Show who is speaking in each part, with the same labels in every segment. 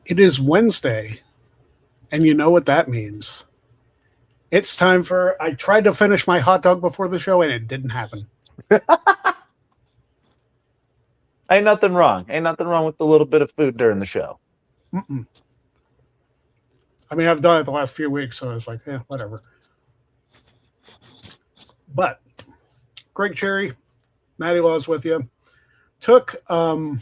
Speaker 1: It is Wednesday, and you know what that means. It's time for. I tried to finish my hot dog before the show, and it didn't happen.
Speaker 2: Ain't nothing wrong. Ain't nothing wrong with a little bit of food during the show.
Speaker 1: Mm-mm. I mean, I've done it the last few weeks, so it's like, yeah, whatever. But Greg Cherry, Matty Laws with you. Took not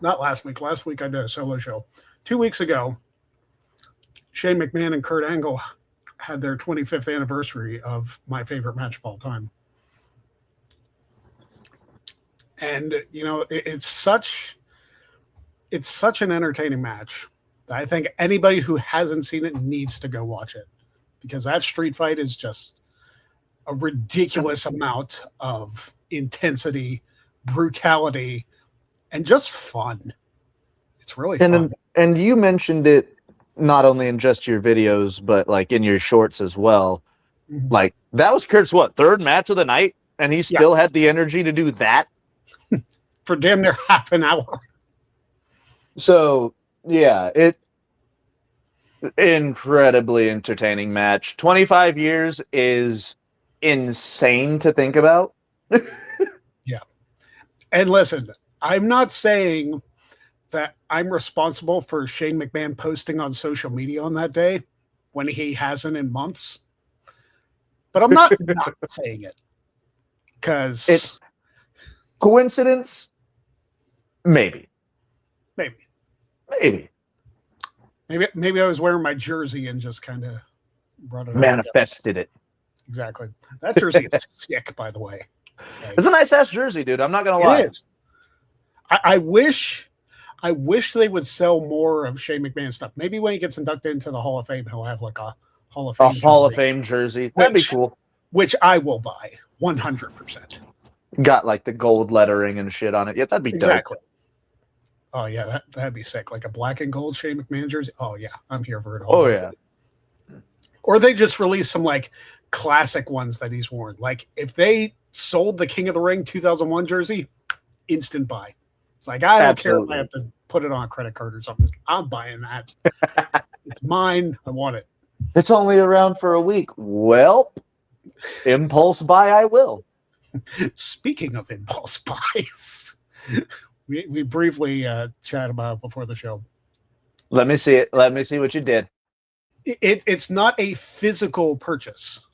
Speaker 1: last week. Last week I did a solo show. 2 weeks ago, Shane McMahon and Kurt Angle had their 25th anniversary of my favorite match of all time. And you know, it's such an entertaining match. I think anybody who hasn't seen it needs to go watch it, because that street fight is just a ridiculous amount of intensity, brutality, and just fun. It's really fun.
Speaker 2: And you mentioned it not only in just your videos, but like in your shorts as well.
Speaker 1: Mm-hmm.
Speaker 2: Like that was Kurt's third match of the night, and he still had the energy to do that
Speaker 1: for damn near half an hour.
Speaker 2: So yeah, incredibly entertaining match. 25 years is insane to think about.
Speaker 1: Yeah. And listen, I'm not saying that I'm responsible for Shane McMahon posting on social media on that day when he hasn't in months. But I'm not saying it. Because
Speaker 2: it's coincidence? Maybe. Maybe
Speaker 1: I was wearing my jersey and just kind of brought it
Speaker 2: manifested it.
Speaker 1: Exactly. That jersey is sick, by the way. Like,
Speaker 2: it's a nice ass jersey, dude. I'm not gonna lie.
Speaker 1: It is. I wish they would sell more of Shane McMahon stuff. Maybe when he gets inducted into the Hall of Fame, he'll have like a Hall of Fame
Speaker 2: jersey. That'd be cool.
Speaker 1: Which I will buy 100%.
Speaker 2: Got like the gold lettering and shit on it. Yeah, that'd be
Speaker 1: exactly.
Speaker 2: Dope.
Speaker 1: Oh yeah, that'd be sick. Like a black and gold Shane McMahon jersey. Oh yeah, I'm here for it all.
Speaker 2: Oh yeah.
Speaker 1: Or they just release some like classic ones that he's worn. Like if they sold the King of the Ring 2001 jersey, instant buy. It's like I don't care if I have to put it on a credit card or something. I'm buying that. It's mine. I want it.
Speaker 2: It's only around for a week. Well, impulse buy I will.
Speaker 1: Speaking of impulse buys, we briefly chat about it before the show.
Speaker 2: Let me see it. Let me see what you did.
Speaker 1: It's not a physical purchase.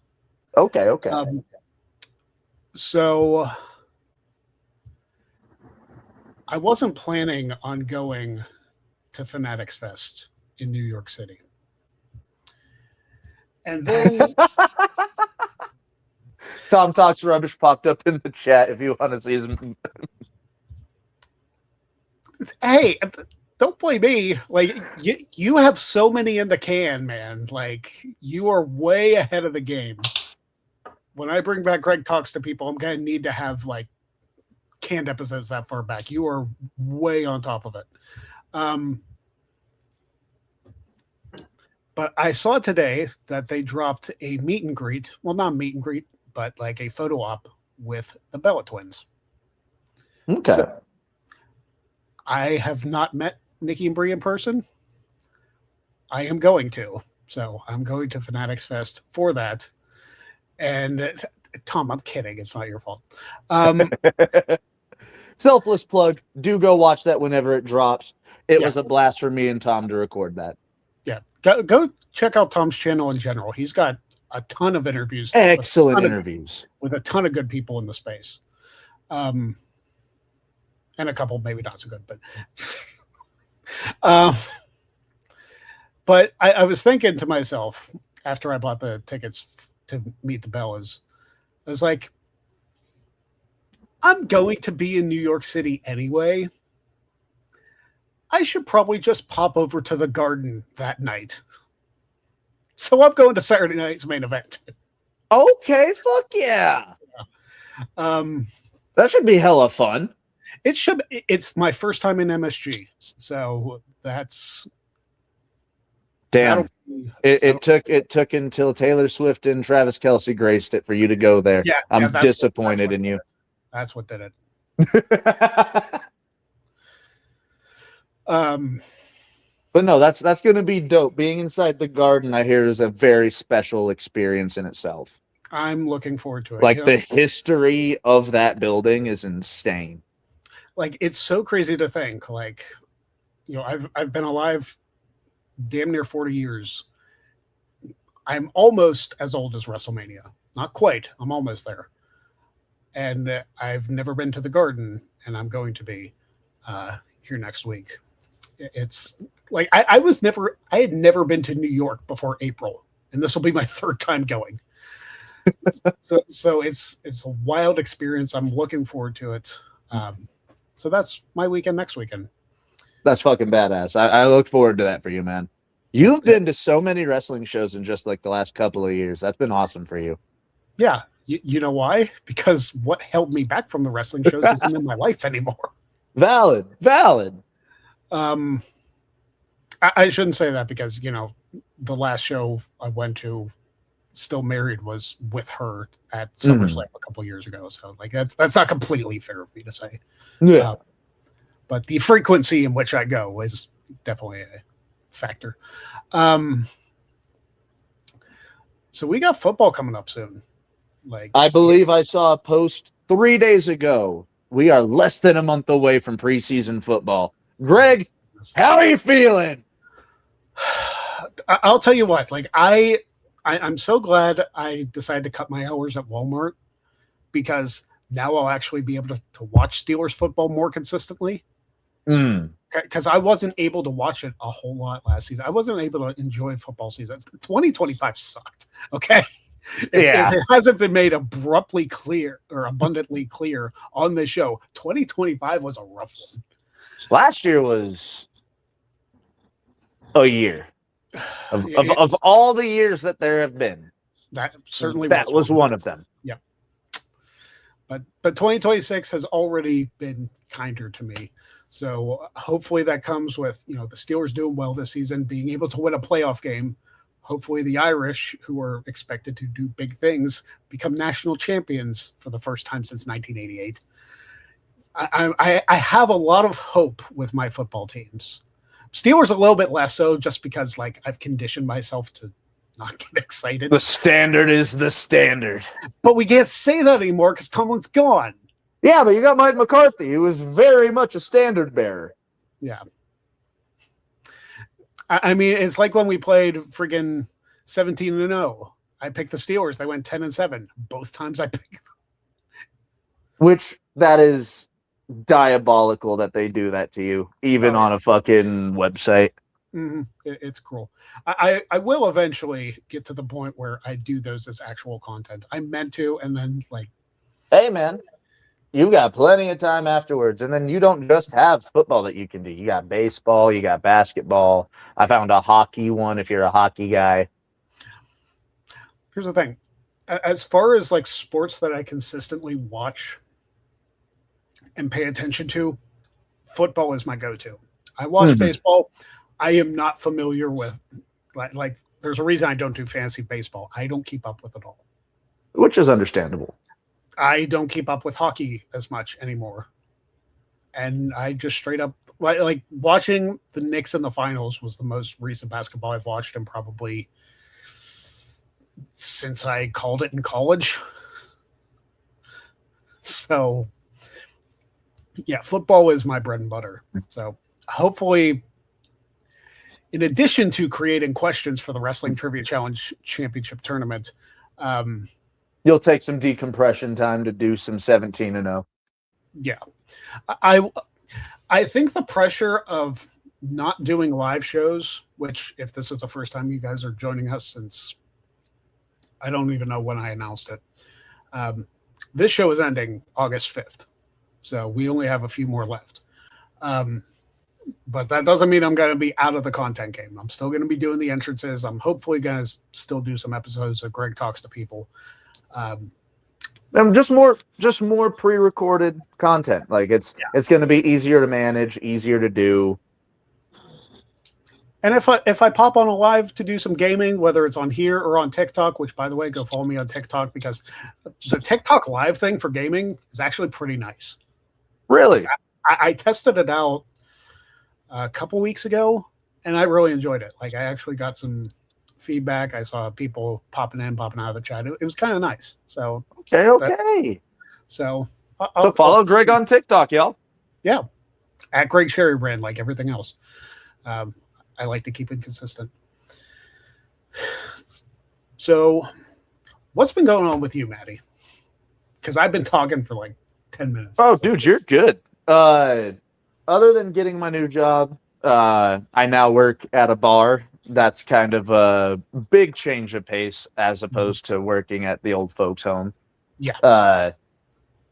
Speaker 2: Okay.
Speaker 1: So I wasn't planning on going to Fanatics Fest in New York City. And then
Speaker 2: Tom Talks Rubbish popped up in the chat if you want to see him.
Speaker 1: Hey, don't blame me. Like you have so many in the can, man. Like you are way ahead of the game. When I bring back Greg Talks to people, I'm going to need to have like canned episodes that far back. You are way on top of it. But I saw today that they dropped a meet and greet. Well, not meet and greet, but like a photo op with the Bella twins.
Speaker 2: Okay.
Speaker 1: So, I have not met Nikki and Brie in person. I am going to. So I'm going to Fanatics Fest for that. And Tom, I'm kidding. It's not your fault.
Speaker 2: Selfless plug. Do go watch that whenever it drops. It was a blast for me and Tom to record that.
Speaker 1: Yeah. Go check out Tom's channel in general. He's got a ton of interviews.
Speaker 2: Excellent interviews.
Speaker 1: With a ton of good people in the space. And a couple maybe not so good, but I was thinking to myself after I bought the tickets to meet the Bellas, I was like, I'm going to be in New York City anyway. I should probably just pop over to the Garden that night. So I'm going to Saturday night's main event.
Speaker 2: Okay, fuck yeah. That should be hella fun.
Speaker 1: It should. It's my first time in MSG, so that's
Speaker 2: damn. It took until Taylor Swift and Travis Kelce graced it for you to go there.
Speaker 1: Yeah,
Speaker 2: I'm disappointed in you.
Speaker 1: That's what did it.
Speaker 2: But no, that's going to be dope. Being inside the garden, I hear, is a very special experience in itself.
Speaker 1: I'm looking forward to it.
Speaker 2: Like, the history of that building is insane.
Speaker 1: Like, it's so crazy to think, like, I've been alive damn near 40 years. I'm almost as old as WrestleMania. Not quite. I'm almost there. And I've never been to the garden, and I'm going to be here next week. It's like I had never been to New York before April, and this will be my third time going. so it's a wild experience. I'm looking forward to it. So that's my weekend next weekend.
Speaker 2: That's fucking badass. I look forward to that for you, man. You've been to so many wrestling shows in just like the last couple of years. That's been awesome for you.
Speaker 1: Yeah. You know why? Because what held me back from the wrestling shows isn't in my life anymore.
Speaker 2: Valid.
Speaker 1: I shouldn't say that because, the last show I went to, still married, was with her at SummerSlam a couple years ago. So like that's not completely fair of me to say.
Speaker 2: Yeah.
Speaker 1: But the frequency in which I go is definitely a factor. So we got football coming up soon. Like,
Speaker 2: I believe I saw a post 3 days ago. We are less than a month away from preseason football. Greg, how are you feeling?
Speaker 1: I'll tell you what, like I'm so glad I decided to cut my hours at Walmart, because now I'll actually be able to watch Steelers football more consistently. Because I wasn't able to watch it a whole lot last season. I wasn't able to enjoy football season. 2025 sucked. Okay. If it hasn't been made abundantly clear on this show, 2025 was a rough one.
Speaker 2: Last year was a year of all the years that there have been.
Speaker 1: That certainly
Speaker 2: was one of them.
Speaker 1: Yeah. But 2026 has already been kinder to me. So hopefully that comes with, the Steelers doing well this season, being able to win a playoff game. Hopefully the Irish, who are expected to do big things, become national champions for the first time since 1988. I have a lot of hope with my football teams. Steelers a little bit less so, just because like I've conditioned myself to not get excited.
Speaker 2: The standard is the standard.
Speaker 1: But we can't say that anymore because Tomlin's gone.
Speaker 2: Yeah, but you got Mike McCarthy, who was very much a standard bearer.
Speaker 1: Yeah. I mean, it's like when we played friggin' 17-0. I picked the Steelers. They went 10-7. Both times I picked them.
Speaker 2: Which, that is diabolical that they do that to you, even on a fucking website.
Speaker 1: Mm-hmm. It's cruel. I will eventually get to the point where I do those as actual content. I meant to, and then like,
Speaker 2: hey man, you got plenty of time afterwards, and then you don't just have football that you can do. You got baseball, you got basketball. I found a hockey one if you're a hockey guy.
Speaker 1: Here's the thing. As far as like sports that I consistently watch and pay attention to, football is my go-to. I watch baseball. I am not familiar with like there's a reason I don't do fantasy baseball. I don't keep up with it all.
Speaker 2: Which is understandable.
Speaker 1: I don't keep up with hockey as much anymore. And I just straight up like watching the Knicks in the finals was the most recent basketball I've watched in probably since I called it in college. So yeah, football is my bread and butter. So hopefully, in addition to creating questions for the Wrestling Trivia Challenge Championship Tournament,
Speaker 2: you'll take some decompression time to do some 17-0.
Speaker 1: Yeah. I think the pressure of not doing live shows, which if this is the first time you guys are joining us since I don't even know when I announced it, this show is ending August 5th. So we only have a few more left. But that doesn't mean I'm going to be out of the content game. I'm still going to be doing the entrances. I'm hopefully going to still do some episodes of Greg Talks to People.
Speaker 2: Just more pre-recorded content. Like it's going to be easier to manage, easier to do.
Speaker 1: And if I pop on a live to do some gaming, whether it's on here or on TikTok, which by the way, go follow me on TikTok because the TikTok live thing for gaming is actually pretty nice.
Speaker 2: Really?
Speaker 1: I tested it out a couple weeks ago, and I really enjoyed it. Like, I actually got some feedback. I saw people popping in, popping out of the chat. It was kind of nice. So
Speaker 2: Okay.
Speaker 1: So
Speaker 2: follow Greg on TikTok, y'all.
Speaker 1: Yeah, at Greg Cherry Brand, like everything else. I like to keep it consistent. So, what's been going on with you, Matty? Because I've been talking for like 10 minutes.
Speaker 2: Oh, dude, you're good. Other than getting my new job, I now work at a bar. That's kind of a big change of pace as opposed to working at the old folks' home.
Speaker 1: Yeah.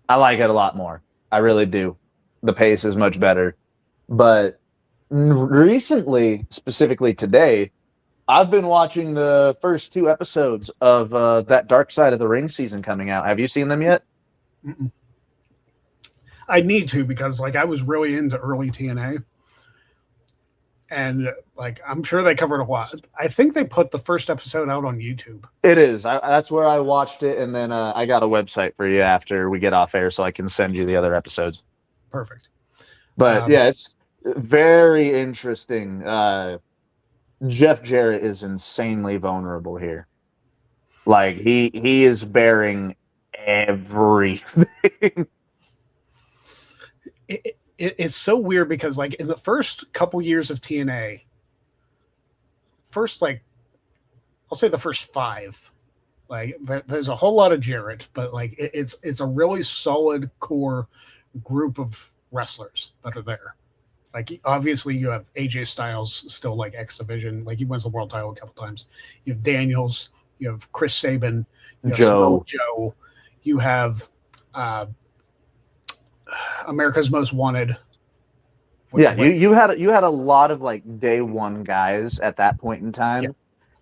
Speaker 2: I like it a lot more. I really do. The pace is much better. But recently, specifically today, I've been watching the first 2 episodes of that Dark Side of the Ring season coming out. Have you seen them yet?
Speaker 1: Mm-mm. I need to, because like I was really into early TNA, and like I'm sure they covered a lot. I think they put the first episode out on YouTube.
Speaker 2: It is. That's where I watched it, and then I got a website for you after we get off air, so I can send you the other episodes.
Speaker 1: Perfect.
Speaker 2: But yeah, it's very interesting. Jeff Jarrett is insanely vulnerable here. Like he is bearing everything.
Speaker 1: It's so weird because like in the first couple years of TNA, I'll say the first 5, like there's a whole lot of Jarrett, but like it's a really solid core group of wrestlers that are there. Like obviously you have AJ Styles still like X Division, like he wins the world title a couple times. You have Daniels, you have Chris Sabin, you have Joe, you have America's Most Wanted.
Speaker 2: Yeah, you had a lot of like day one guys at that point in time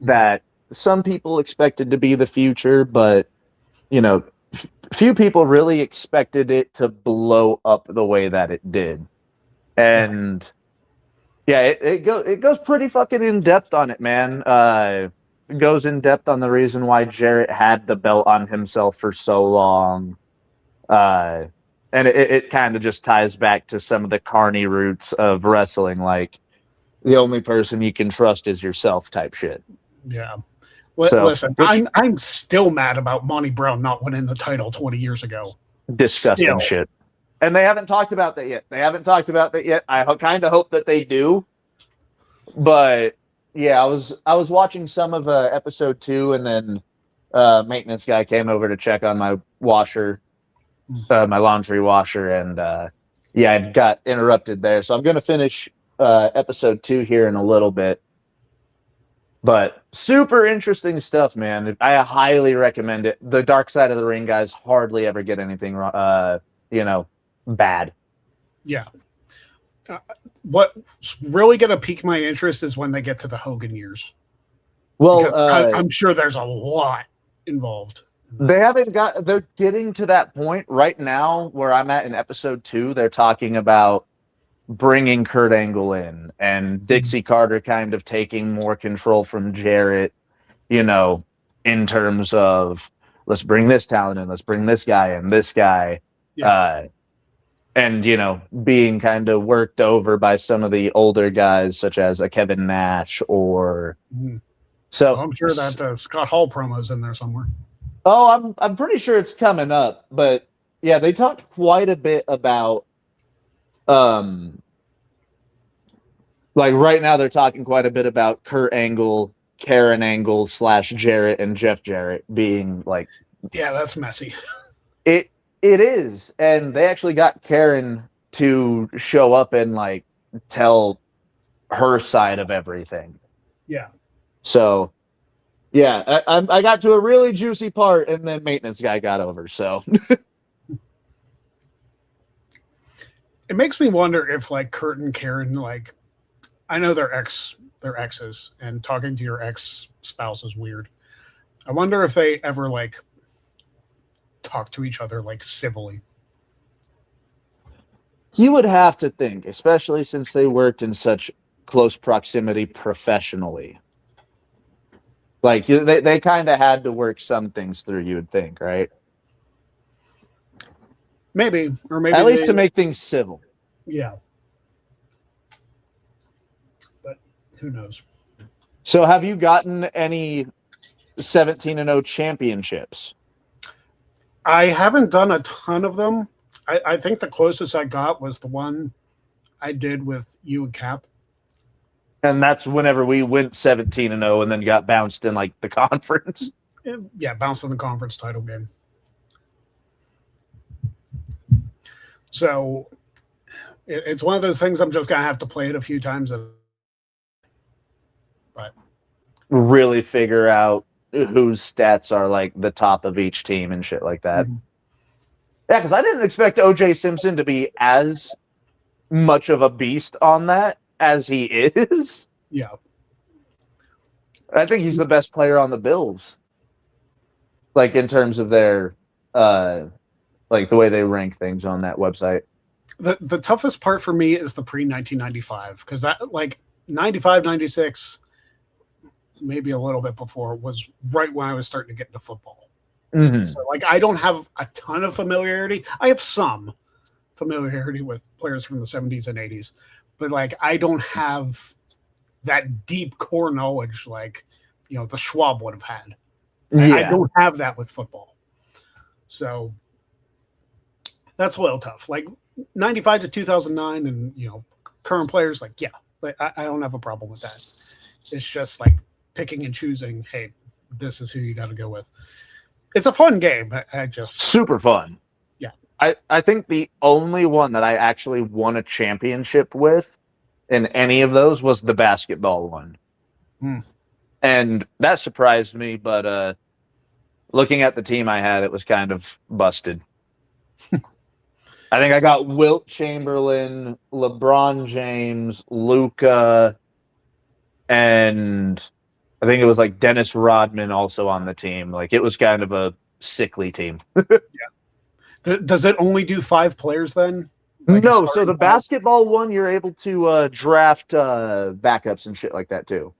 Speaker 2: that some people expected to be the future, but you know, few people really expected it to blow up the way that it did. And yeah, it goes pretty fucking in depth on it, man. It goes in depth on the reason why Jarrett had the belt on himself for so long. And it kind of just ties back to some of the carny roots of wrestling, like the only person you can trust is yourself type shit.
Speaker 1: Yeah. Listen, I'm still mad about Monty Brown not winning the title 20 years ago.
Speaker 2: Disgusting shit. And they haven't talked about that yet. I kind of hope that they do. But yeah, I was watching some of episode 2, and then maintenance guy came over to check on my washer, my laundry washer, and yeah, I got interrupted there. So I'm going to finish episode 2 here in a little bit. But super interesting stuff, man. I highly recommend it. The Dark Side of the Ring guys hardly ever get anything bad.
Speaker 1: Yeah. What's really going to pique my interest is when they get to the Hogan years.
Speaker 2: Well,
Speaker 1: I'm sure there's a lot involved.
Speaker 2: They're getting to that point right now where I'm at in episode 2. They're talking about bringing Kurt Angle in and Dixie Carter kind of taking more control from Jarrett, in terms of let's bring this talent in, let's bring this guy in, this guy. Yeah. And, being kind of worked over by some of the older guys, such as a Kevin Nash or. So
Speaker 1: I'm sure that Scott Hall promo's in there somewhere.
Speaker 2: Oh, I'm pretty sure it's coming up, but yeah, they talked quite a bit about. Like right now, they're talking quite a bit about Kurt Angle, Karen Angle / Jarrett, and Jeff Jarrett being like.
Speaker 1: Yeah, that's messy.
Speaker 2: It is, and they actually got Karen to show up and like tell her side of everything.
Speaker 1: Yeah.
Speaker 2: So, yeah, I got to a really juicy part, and then maintenance guy got over. So,
Speaker 1: it makes me wonder if like Kurt and Karen, like, I know they're exes, and talking to your ex spouse is weird. I wonder if they ever like talk to each other like civilly.
Speaker 2: You would have to think, especially since they worked in such close proximity professionally. Like they kind of had to work some things through, you would think, right?
Speaker 1: Maybe, or maybe
Speaker 2: at least to make things civil.
Speaker 1: Yeah. Who knows?
Speaker 2: So have you gotten any 17-0 championships?
Speaker 1: I haven't done a ton of them. I think the closest I got was the one I did with you and Cap.
Speaker 2: And that's whenever we went 17-0 and then got bounced in like the conference.
Speaker 1: Yeah, bounced in the conference title game. So it's one of those things I'm just going to have to play it a few times. But
Speaker 2: really figure out whose stats are like the top of each team and shit like that. Mm-hmm. Yeah, because I didn't expect OJ Simpson to be as much of a beast on that as he is.
Speaker 1: Yeah.
Speaker 2: I think he's the best player on the Bills. Like in terms of their like the way they rank things on that website.
Speaker 1: The toughest part for me is the pre-1995, because that like 95, 96, maybe a little bit before, was right when I was starting to get into football. Mm-hmm. So like I don't have a ton of familiarity. I have some familiarity with players from the 70s and 80s, but like I don't have that deep core knowledge like, you know, the Schwab would have had. Yeah. I don't have that with football. So that's a little tough. Like 95 to 2009 and, you know, current players, like, yeah, like, I don't have a problem with that. It's just like picking and choosing, hey, this is who you got to go with. It's a fun game. I just
Speaker 2: super fun.
Speaker 1: Yeah.
Speaker 2: I think the only one that I actually won a championship with in any of those was the basketball one. And that surprised me, but looking at the team I had, it was kind of busted. I think I got Wilt Chamberlain, LeBron James, Luka, and I think it was like Dennis Rodman also on the team. Like it was kind of a sickly team.
Speaker 1: Yeah. Does it only do 5 players then?
Speaker 2: Like no, so the basketball one, you're able to draft backups and shit like that too.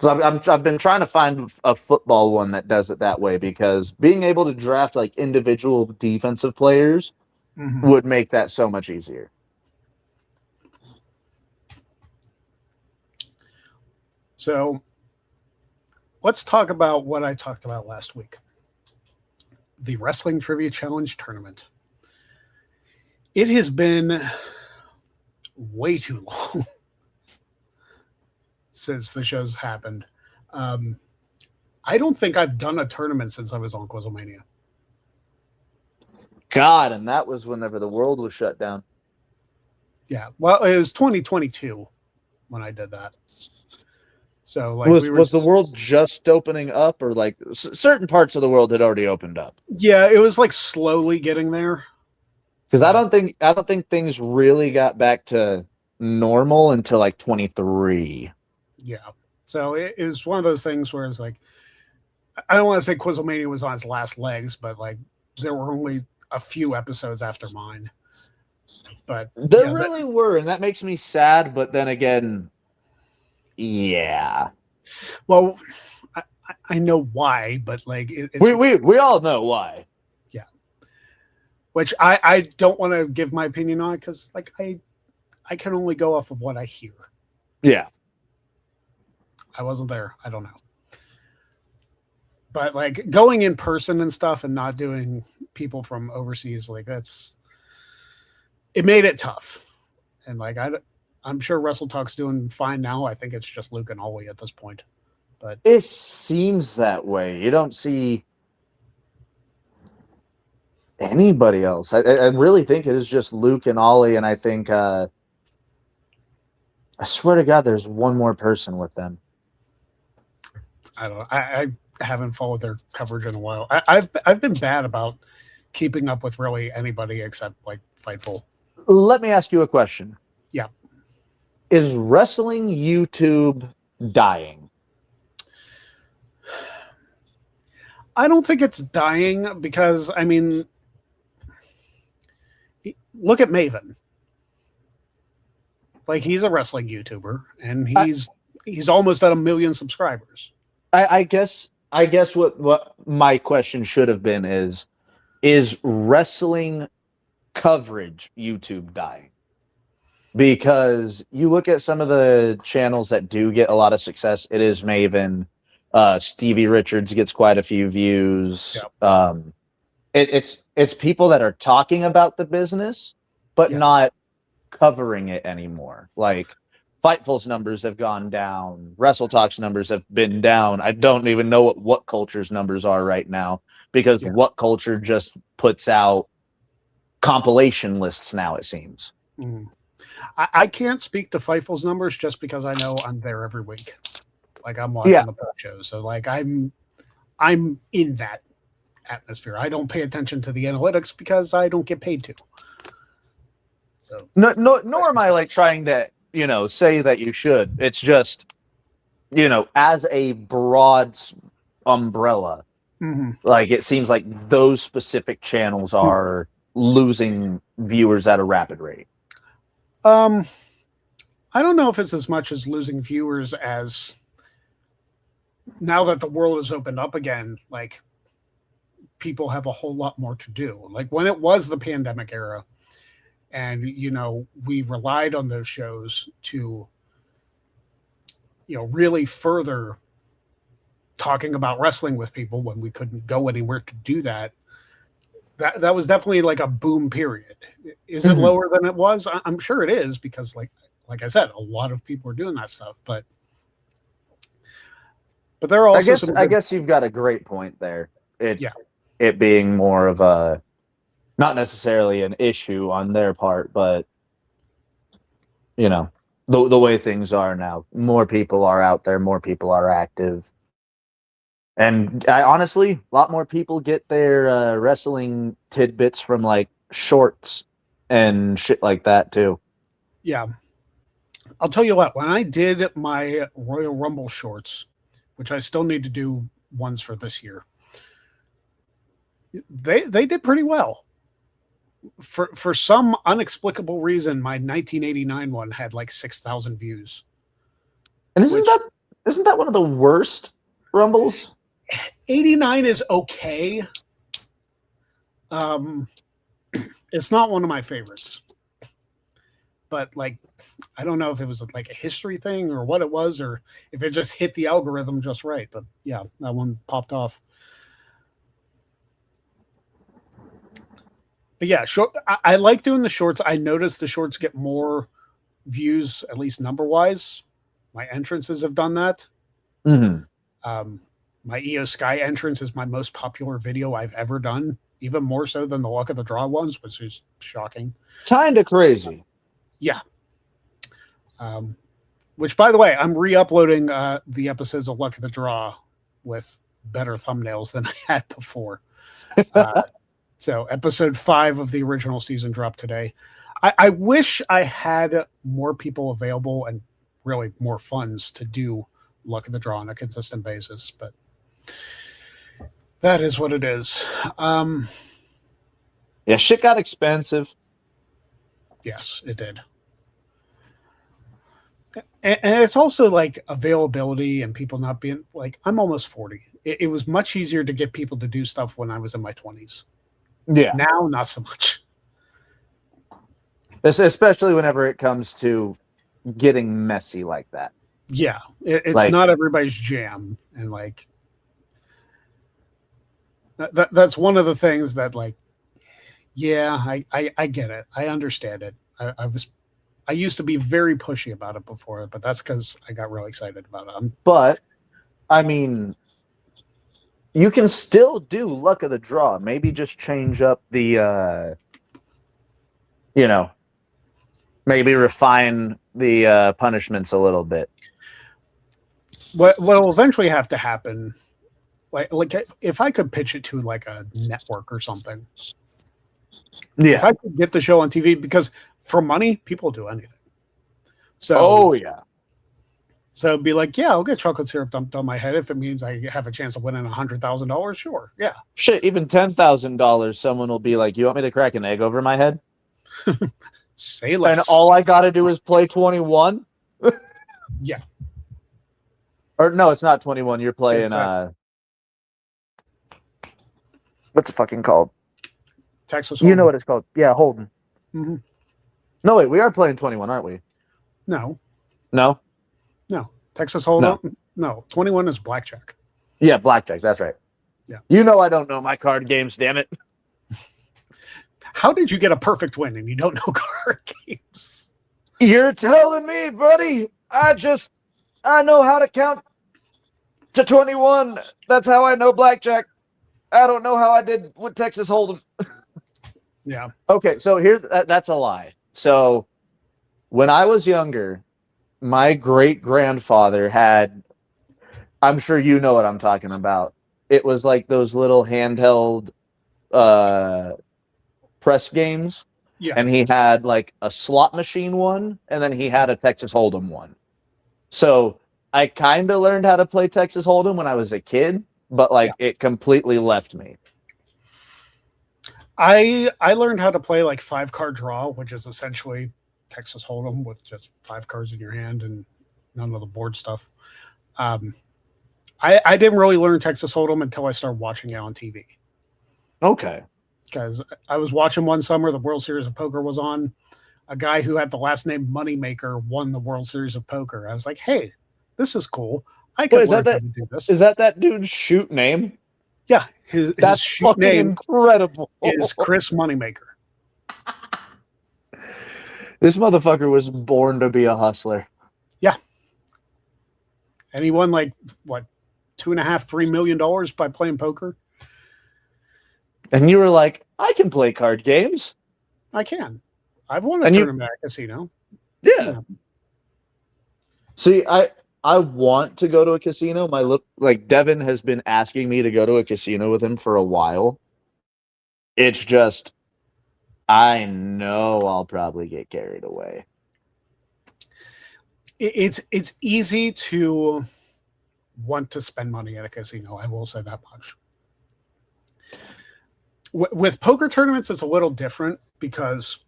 Speaker 2: So I've been trying to find a football one that does it that way, because being able to draft like individual defensive players would make that so much easier.
Speaker 1: So let's talk about what I talked about last week. The Wrestling Trivia Challenge tournament. It has been way too long since the show's happened. I don't think I've done a tournament since I was on Quizlemania.
Speaker 2: God, and that was whenever the world was shut down.
Speaker 1: Yeah, well, it was 2022 when I did that. So, like,
Speaker 2: was the world just opening up, or like certain parts of the world had already opened up?
Speaker 1: Yeah, it was like slowly getting there.
Speaker 2: Because I don't think things really got back to normal until like 23.
Speaker 1: Yeah, so it was one of those things where it's like, I don't want to say Quizlemania was on its last legs, but like there were only a few episodes after mine. But
Speaker 2: there really were, and that makes me sad. But then again, yeah.
Speaker 1: Well, I know why, but like
Speaker 2: we all know why.
Speaker 1: Yeah. Which I don't want to give my opinion on, because like I can only go off of what I hear.
Speaker 2: Yeah.
Speaker 1: I wasn't there. I don't know. But like going in person and stuff and not doing people from overseas, like it made it tough. And like I'm sure Wrestle Talk's doing fine now. I think it's just Luke and Ollie at this point. But
Speaker 2: it seems that way. You don't see anybody else. I really think it is just Luke and Ollie, and I think I swear to God, there's one more person with them.
Speaker 1: I don't know. I haven't followed their coverage in a while. I've been bad about keeping up with really anybody except like Fightful.
Speaker 2: Let me ask you a question.
Speaker 1: Yeah.
Speaker 2: Is wrestling YouTube dying?
Speaker 1: I don't think it's dying, because I mean, look at Maven. Like, he's a wrestling YouTuber, and he's almost at 1 million subscribers.
Speaker 2: I guess what my question should have been is wrestling coverage YouTube dying? because you look at some of the channels that do get a lot of success. It is Maven. Stevie Richards gets quite a few views.
Speaker 1: Yeah.
Speaker 2: It's people that are talking about the business, but
Speaker 1: Yeah.
Speaker 2: not covering it anymore. Like Fightful's numbers have gone down. Wrestle Talk's numbers have been down. I don't even know what Culture's numbers are right now, because What Culture just puts out compilation lists now, it seems.
Speaker 1: Mm. I can't speak to Fightful's numbers just because I know I'm there every week. Like I'm watching the post shows, so like I'm in that atmosphere. I don't pay attention to the analytics because I don't get paid to. So
Speaker 2: nor am I like trying to say that you should. It's just as a broad umbrella, like it seems like those specific channels are losing viewers at a rapid rate.
Speaker 1: I don't know if it's as much as losing viewers as now that the world has opened up again, like people have a whole lot more to do. Like when it was the pandemic era and, we relied on those shows to, really further talking about wrestling with people when we couldn't go anywhere to do that. That was definitely like a boom period. Is it lower than it was? I'm sure it is because like I said, a lot of people are doing that stuff, but there are also
Speaker 2: I guess you've got a great point there. It being more of a not necessarily an issue on their part, but the way things are now, more people are out there, more people are active. And honestly, a lot more people get their wrestling tidbits from like shorts and shit like that too.
Speaker 1: Yeah. I'll tell you what, when I did my Royal Rumble shorts, which I still need to do ones for this year, they did pretty well. For some unexplicable reason, my 1989 one had like 6,000 views.
Speaker 2: And isn't that one of the worst Rumbles?
Speaker 1: 89 is okay. It's not one of my favorites. But like, I don't know if it was like a history thing or what it was, or if it just hit the algorithm just right. But yeah, that one popped off. But yeah, I like doing the shorts. I noticed the shorts get more views, at least number wise. My entrances have done that. My EO Sky entrance is my most popular video I've ever done, even more so than the Luck of the Draw ones, which is shocking.
Speaker 2: Kind of crazy.
Speaker 1: Yeah. Which, by the way, I'm re-uploading the episodes of Luck of the Draw with better thumbnails than I had before. So episode 5 of the original season dropped today. I wish I had more people available and really more funds to do Luck of the Draw on a consistent basis, but that is what it is.
Speaker 2: Yeah, shit got expensive.
Speaker 1: Yes, it did. And it's also like availability and people not being like, I'm almost 40. It was much easier to get people to do stuff when I was in my 20s.
Speaker 2: Yeah.
Speaker 1: Now, not so much.
Speaker 2: Especially whenever it comes to getting messy like that.
Speaker 1: Yeah. It's not everybody's jam. And like, that's one of the things that like, yeah, I get it. I understand it. I used to be very pushy about it before, but that's because I got really excited about it.
Speaker 2: But, I mean, you can still do Luck of the Draw. Maybe just change up the, maybe refine the punishments a little bit.
Speaker 1: What will eventually have to happen, like if I could pitch it to like a network or something. Yeah. If I could get the show on TV, because for money, people do anything. So, So it'd be like, yeah, I'll get chocolate syrup dumped on my head if it means I have a chance of winning $100,000. Sure, yeah.
Speaker 2: Shit, even $10,000, someone will be like, "You want me to crack an egg over my head?"
Speaker 1: Say less.
Speaker 2: And all I got to do is play 21.
Speaker 1: Yeah.
Speaker 2: Or no, it's not 21. You're playing. What's it fucking called?
Speaker 1: Texas
Speaker 2: Hold'em. You know what it's called? Yeah, Holden.
Speaker 1: Mm-hmm.
Speaker 2: No, wait, we are playing 21, aren't we?
Speaker 1: No.
Speaker 2: No?
Speaker 1: No. Texas Hold'em? No. 21 is blackjack.
Speaker 2: Yeah, blackjack. That's right.
Speaker 1: Yeah.
Speaker 2: You know I don't know my card games, damn it.
Speaker 1: How did you get a perfect win and you don't know card games?
Speaker 2: You're telling me, buddy. I know how to count to 21. That's how I know blackjack. I don't know how I did with Texas Hold'em.
Speaker 1: Yeah.
Speaker 2: Okay, so that's a lie. So when I was younger, my great-grandfather had, I'm sure you know what I'm talking about. It was like those little handheld press games.
Speaker 1: Yeah.
Speaker 2: And he had like a slot machine one, and then he had a Texas Hold'em one. So I kind of learned how to play Texas Hold'em when I was a kid, but like it completely left me.
Speaker 1: I learned how to play like 5-card draw, which is essentially Texas Hold'em with just 5 cards in your hand and none of the board stuff. I didn't really learn Texas Hold'em until I started watching it on TV.
Speaker 2: Okay.
Speaker 1: Because I was watching one summer, the World Series of Poker was on. A guy who had the last name Moneymaker won the World Series of Poker. I was like, hey, this is cool. I could learn how to do this.
Speaker 2: Is that dude's shoot name?
Speaker 1: Yeah. His shoot name
Speaker 2: incredible.
Speaker 1: is Chris Moneymaker.
Speaker 2: This motherfucker was born to be a hustler.
Speaker 1: Yeah. And he won like, what, $2.5–3 million by playing poker?
Speaker 2: And you were like, I can play card games.
Speaker 1: I can. I've won a tournament at a casino.
Speaker 2: Yeah. See, I want to go to a casino. Devin has been asking me to go to a casino with him for a while. It's just, I know I'll probably get carried away.
Speaker 1: It's easy to want to spend money at a casino. I will say that much. With poker tournaments, it's a little different because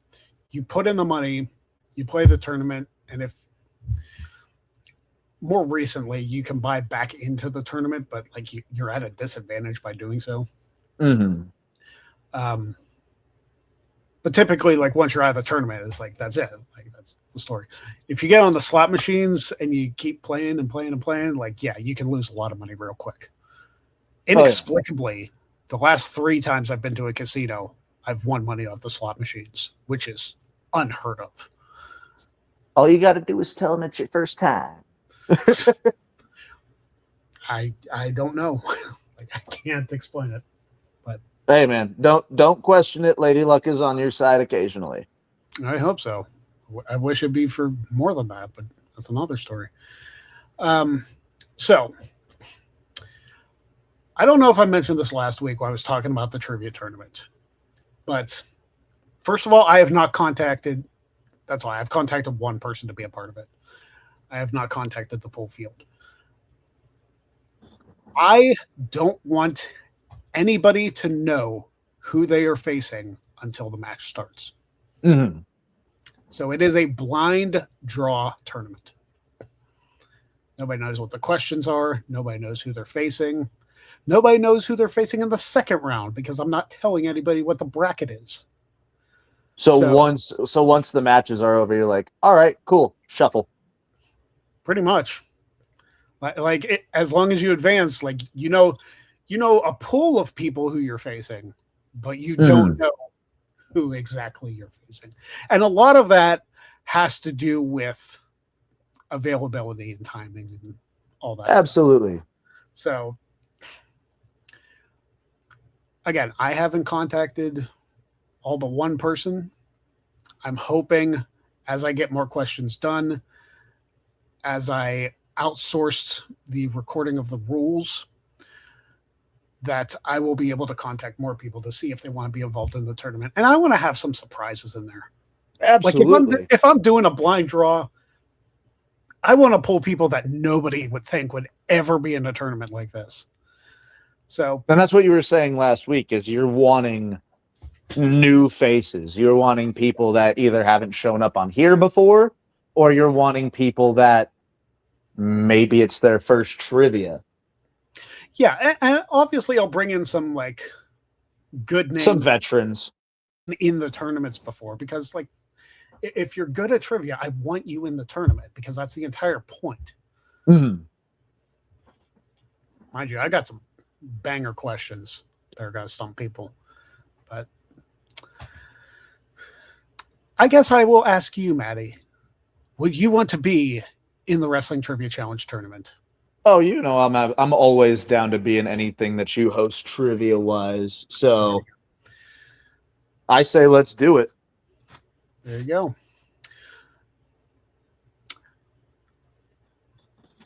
Speaker 1: you put in the money, you play the tournament, and if more recently you can buy back into the tournament, but like you're at a disadvantage by doing so.
Speaker 2: Mm-hmm.
Speaker 1: But typically, like once you're out of the tournament, it's like that's it. Like that's the story. If you get on the slot machines and you keep playing and playing and playing, like you can lose a lot of money real quick. Inexplicably, the last 3 times I've been to a casino, I've won money off the slot machines, which is unheard of.
Speaker 2: All you got to do is tell them it's your first time.
Speaker 1: I don't know. I can't explain it. But
Speaker 2: hey, man, don't question it. Lady Luck is on your side occasionally.
Speaker 1: I hope so. I wish it'd be for more than that, but that's another story. So I don't know if I mentioned this last week when I was talking about the trivia tournament, but first of all, I have not contacted. That's why I've contacted one person to be a part of it. I have not contacted the full field. I don't want anybody to know who they are facing until the match starts.
Speaker 2: Mm-hmm.
Speaker 1: So it is a blind draw tournament. Nobody knows what the questions are. Nobody knows who they're facing. Nobody knows who they're facing in the second round because I'm not telling anybody what the bracket is.
Speaker 2: So once the matches are over, you're like, all right, cool, shuffle.
Speaker 1: Pretty much. As long as you advance, you know a pool of people who you're facing, but you don't know who exactly you're facing. And a lot of that has to do with availability and timing and all that.
Speaker 2: Absolutely.
Speaker 1: Stuff. So again, I haven't contacted all but one person. I'm hoping as I get more questions done, as I outsourced the recording of the rules, that I will be able to contact more people to see if they want to be involved in the tournament. And I want to have some surprises in there.
Speaker 2: Absolutely.
Speaker 1: Like if I'm doing a blind draw, I want to pull people that nobody would think would ever be in a tournament like this. So,
Speaker 2: and that's what you were saying last week is you're wanting new faces. You're wanting people that either haven't shown up on here before, or you're wanting people that maybe it's their first trivia.
Speaker 1: Yeah, and obviously I'll bring in some good names,
Speaker 2: some veterans
Speaker 1: in the tournaments before, because if you're good at trivia, I want you in the tournament because that's the entire point.
Speaker 2: Mm-hmm.
Speaker 1: Mind you, I got some banger questions that are going to stump people. But I guess I will ask you, Matty, would you want to be in the Wrestling Trivia Challenge tournament?
Speaker 2: Oh, I'm always down to be in anything that you host trivia wise. So I say let's do it.
Speaker 1: There you go.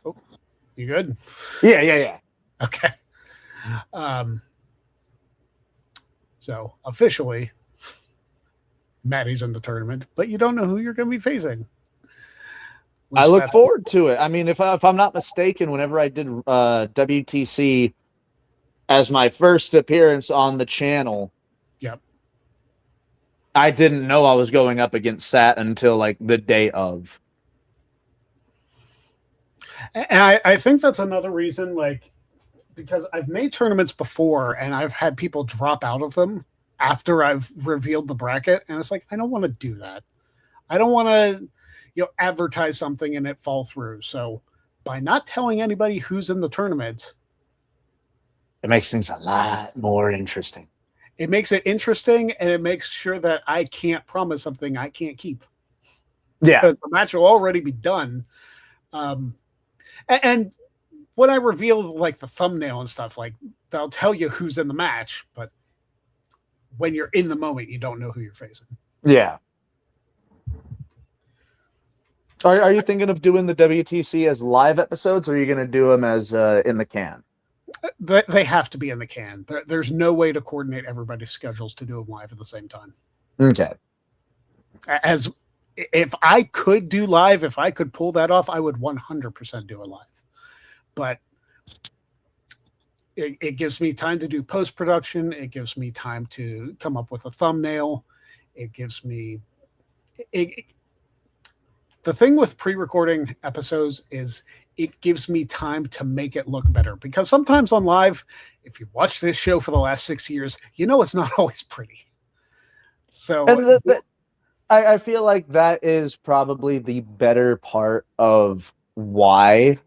Speaker 1: Oh, you good?
Speaker 2: Yeah.
Speaker 1: Okay. So officially, Matty's in the tournament, but you don't know who you're going to be facing.
Speaker 2: I look forward to it. I mean, if I'm not mistaken, whenever I did WTC as my first appearance on the channel,
Speaker 1: yep,
Speaker 2: I didn't know I was going up against Sat until like the day of.
Speaker 1: And I think that's another reason, like, because I've made tournaments before and I've had people drop out of them after I've revealed the bracket, and it's like, I don't want to do that. I don't want to, advertise something and it fall through. So by not telling anybody who's in the tournament,
Speaker 2: it makes things a lot more interesting.
Speaker 1: It makes it interesting, and it makes sure that I can't promise something I can't keep.
Speaker 2: Yeah.
Speaker 1: Because the match will already be done. And when I reveal like the thumbnail and stuff, like they'll tell you who's in the match, but when you're in the moment, you don't know who you're facing.
Speaker 2: Yeah. Are you thinking of doing the WTC as live episodes, or are you going to do them as in the can?
Speaker 1: They have to be in the can. There's no way to coordinate everybody's schedules to do them live at the same time.
Speaker 2: Okay.
Speaker 1: As if I could do live, if I could pull that off, I would 100% do it live. But it gives me time to do post-production. It gives me time to come up with a thumbnail. It gives me... The thing with pre-recording episodes is it gives me time to make it look better. Because sometimes on live, if you watch this show for the last 6 years, it's not always pretty. So...
Speaker 2: And I feel like that is probably the better part of why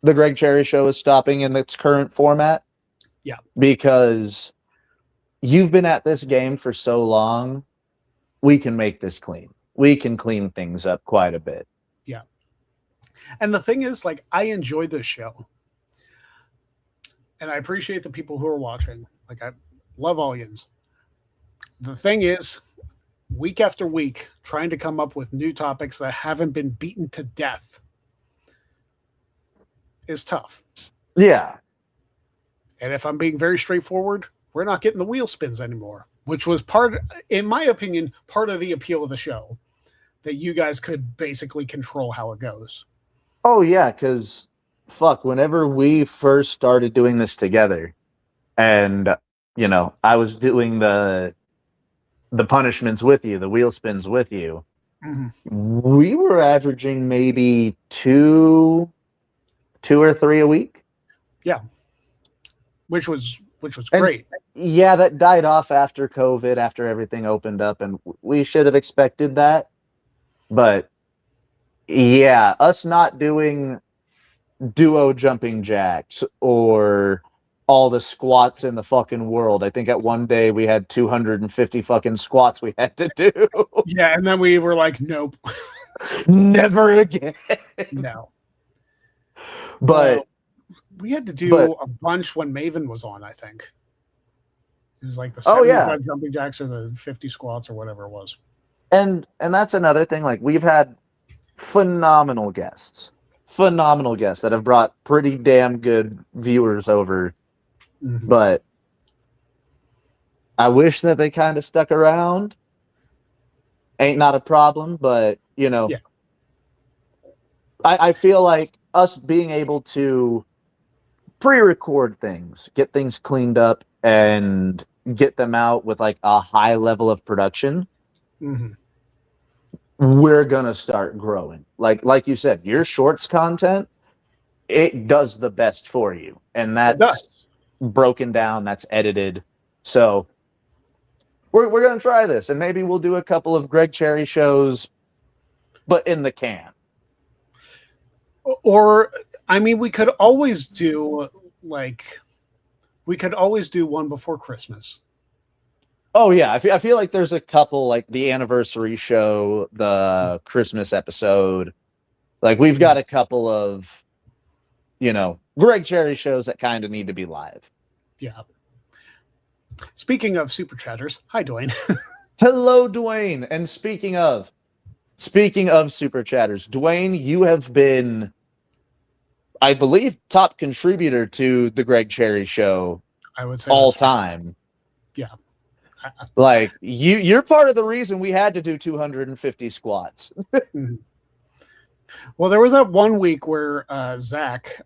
Speaker 2: the Greg Cherry Show is stopping in its current format.
Speaker 1: Yeah.
Speaker 2: Because you've been at this game for so long, we can make this clean. We can clean things up quite a bit.
Speaker 1: Yeah. And the thing is, like, I enjoy this show. And I appreciate the people who are watching. Like, I love audience. The thing is, week after week, trying to come up with new topics that haven't been beaten to death is tough.
Speaker 2: Yeah.
Speaker 1: And if I'm being very straightforward, we're not getting the wheel spins anymore, which was in my opinion, part of the appeal of the show, that you guys could basically control how it goes.
Speaker 2: Oh, yeah, because, whenever we first started doing this together, and, I was doing the punishments with you, the wheel spins with you, we were averaging maybe two or three a week.
Speaker 1: Yeah. Which was great.
Speaker 2: Yeah, that died off after COVID, after everything opened up, and we should have expected that. But yeah, us not doing duo jumping jacks or all the squats in the fucking world. I think at one day we had 250 fucking squats we had to do.
Speaker 1: Yeah, and then we were like, nope.
Speaker 2: Never again.
Speaker 1: No.
Speaker 2: But
Speaker 1: we had to do a bunch when Maven was on, I think. It was like the 75 jumping jacks or the 50 squats or whatever it was.
Speaker 2: And that's another thing. Like, we've had phenomenal guests that have brought pretty damn good viewers over. Mm-hmm. But I wish that they kind of stuck around. Ain't not a problem, but yeah. I feel like us being able to pre-record things, get things cleaned up, and get them out with like a high level of production, we're gonna start growing. Like you said, your shorts content, it does the best for you, and that's broken down, that's edited. So we're gonna try this, and maybe we'll do a couple of Greg Cherry shows, but in the can.
Speaker 1: Or, I mean, we could always do one before Christmas.
Speaker 2: Oh yeah, I feel like there's a couple, like the anniversary show, the Christmas episode. Like we've got a couple of, Greg Cherry shows that kind of need to be live.
Speaker 1: Yeah. Speaking of super chatters, hi Dwayne.
Speaker 2: Hello, Dwayne. And speaking of super chatters, Dwayne, you have been, I believe, top contributor to the Greg Cherry show.
Speaker 1: I would say
Speaker 2: all time.
Speaker 1: Yeah.
Speaker 2: Like you're part of the reason we had to do 250 squats.
Speaker 1: Well, there was that one week where Zach,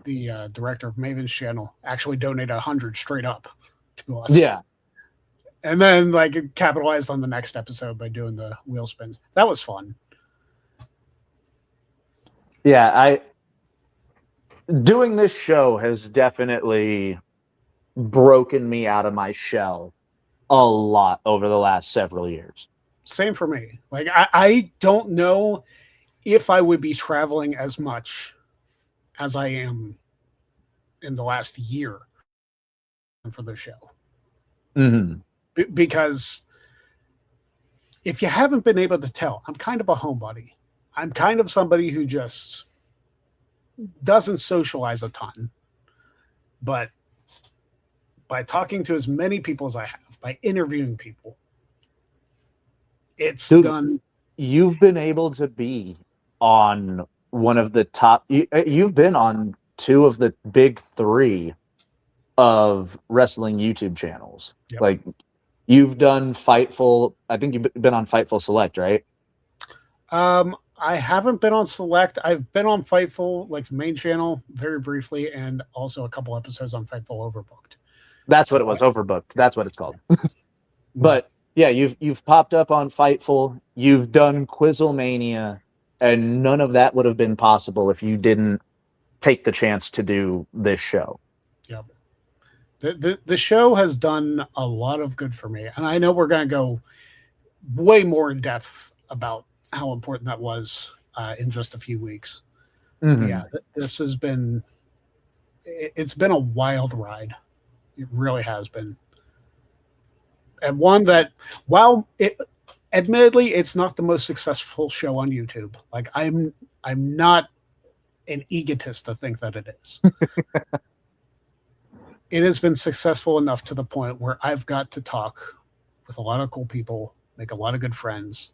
Speaker 1: the director of Maven's channel, actually donated 100 straight up to us.
Speaker 2: Yeah.
Speaker 1: And then capitalized on the next episode by doing the wheel spins. That was fun.
Speaker 2: Yeah, doing this show has definitely broken me out of my shell a lot over the last several years.
Speaker 1: Same for me. Like I don't know if I would be traveling as much as I am in the last year for the show.
Speaker 2: Mm-hmm.
Speaker 1: Because if you haven't been able to tell, I'm kind of a homebody. I'm kind of somebody who just doesn't socialize a ton. But by talking to as many people as I have, by interviewing people, it's done.
Speaker 2: You've been able to be on one of the top. You've been on two of the big three of wrestling YouTube channels.
Speaker 1: Yep.
Speaker 2: Like you've done Fightful. I think you've been on Fightful Select, right?
Speaker 1: I haven't been on Select. I've been on Fightful, like the main channel, very briefly, and also a couple episodes on Fightful Overbooked.
Speaker 2: That's what it was. Overbooked. That's what it's called. But yeah, you've popped up on Fightful. You've done Quizzlemania, and none of that would have been possible if you didn't take the chance to do this show.
Speaker 1: Yep. The show has done a lot of good for me, and I know we're going to go way more in depth about how important that was in just a few weeks.
Speaker 2: Mm-hmm.
Speaker 1: Yeah, this has been. It's been a wild ride. It really has been. And one that, admittedly, it's not the most successful show on YouTube. Like I'm not an egotist to think that it is. It has been successful enough to the point where I've got to talk with a lot of cool people, make a lot of good friends.